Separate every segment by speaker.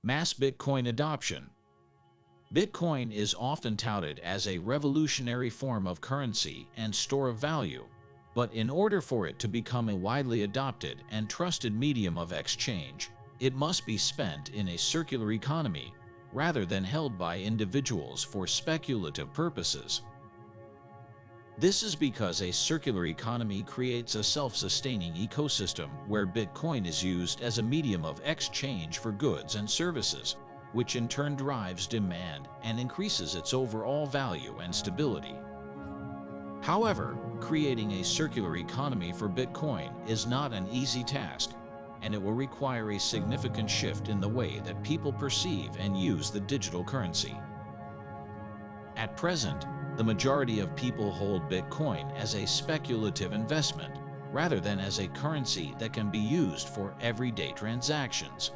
Speaker 1: Mass Bitcoin adoption. Bitcoin is often touted as a revolutionary form of currency and store of value, but in order for it to become a widely adopted and trusted medium of exchange, it must be spent in a circular economy rather than held by individuals for speculative purposes. This is because a circular economy creates a self-sustaining ecosystem where Bitcoin is used as a medium of exchange for goods and services, which in turn drives demand and increases its overall value and stability. However, creating a circular economy for Bitcoin is not an easy task, and it will require a significant shift in the way that people perceive and use the digital currency. At present, the majority of people hold Bitcoin as a speculative investment, rather than as a currency that can be used for everyday transactions.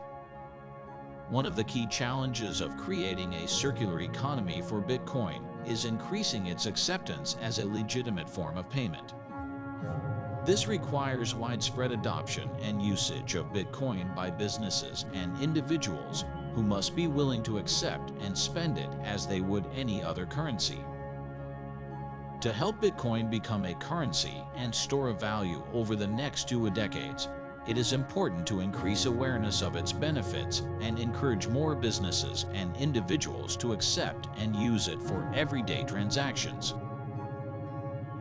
Speaker 1: One of the key challenges of creating a circular economy for Bitcoin is increasing its acceptance as a legitimate form of payment. This requires widespread adoption and usage of Bitcoin by businesses and individuals who must be willing to accept and spend it as they would any other currency. To help Bitcoin become a currency and store of value over the next 2 decades, it is important to increase awareness of its benefits and encourage more businesses and individuals to accept and use it for everyday transactions.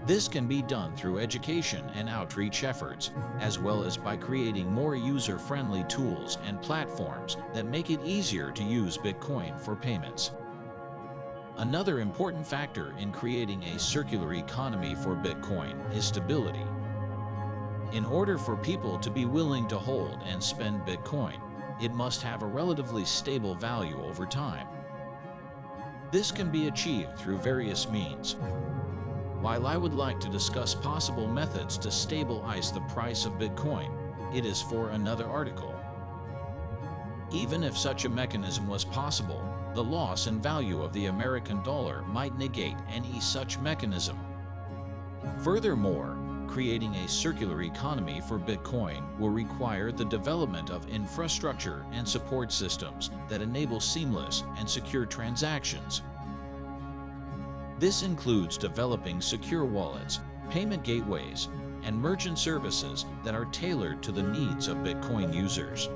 Speaker 1: This can be done through education and outreach efforts, as well as by creating more user-friendly tools and platforms that make it easier to use Bitcoin for payments. Another important factor in creating a circular economy for Bitcoin is stability. In order for people to be willing to hold and spend Bitcoin, it must have a relatively stable value over time. This can be achieved through various means. While I would like to discuss possible methods to stabilize the price of Bitcoin, it is for another article. Even if such a mechanism was possible, the loss in value of the American dollar might negate any such mechanism. Furthermore, creating a circular economy for Bitcoin will require the development of infrastructure and support systems that enable seamless and secure transactions. This includes developing secure wallets, payment gateways, and merchant services that are tailored to the needs of Bitcoin users.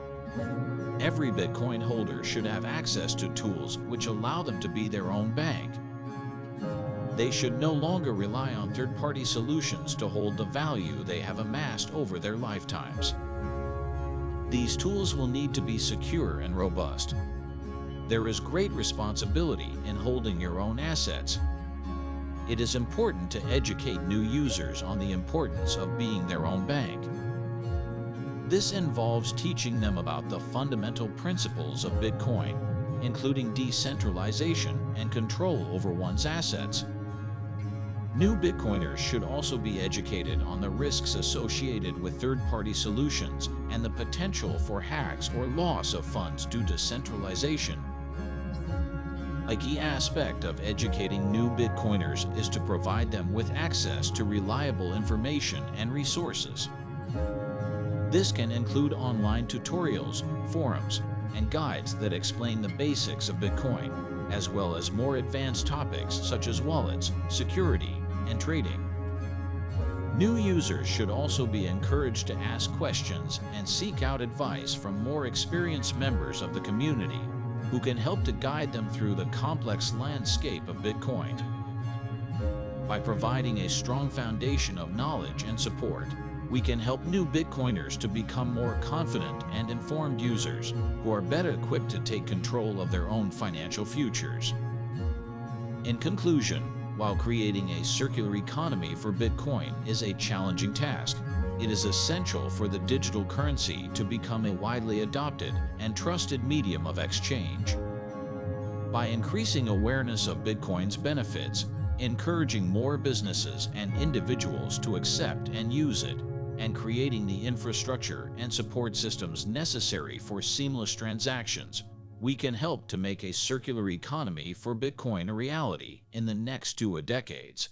Speaker 1: Every Bitcoin holder should have access to tools which allow them to be their own bank. They should no longer rely on third-party solutions to hold the value they have amassed over their lifetimes. These tools will need to be secure and robust. There is great responsibility in holding your own assets. It is important to educate new users on the importance of being their own bank. This involves teaching them about the fundamental principles of Bitcoin, including decentralization and control over one's assets. New Bitcoiners should also be educated on the risks associated with third-party solutions and the potential for hacks or loss of funds due to centralization. A key aspect of educating new Bitcoiners is to provide them with access to reliable information and resources. This can include online tutorials, forums, and guides that explain the basics of Bitcoin, as well as more advanced topics such as wallets, security, and trading. New users should also be encouraged to ask questions and seek out advice from more experienced members of the community who can help to guide them through the complex landscape of Bitcoin. By providing a strong foundation of knowledge and support, we can help new Bitcoiners to become more confident and informed users who are better equipped to take control of their own financial futures. In conclusion, while creating a circular economy for Bitcoin is a challenging task, it is essential for the digital currency to become a widely adopted and trusted medium of exchange. By increasing awareness of Bitcoin's benefits, encouraging more businesses and individuals to accept and use it, and creating the infrastructure and support systems necessary for seamless transactions, we can help to make a circular economy for Bitcoin a reality in the next 2 decades.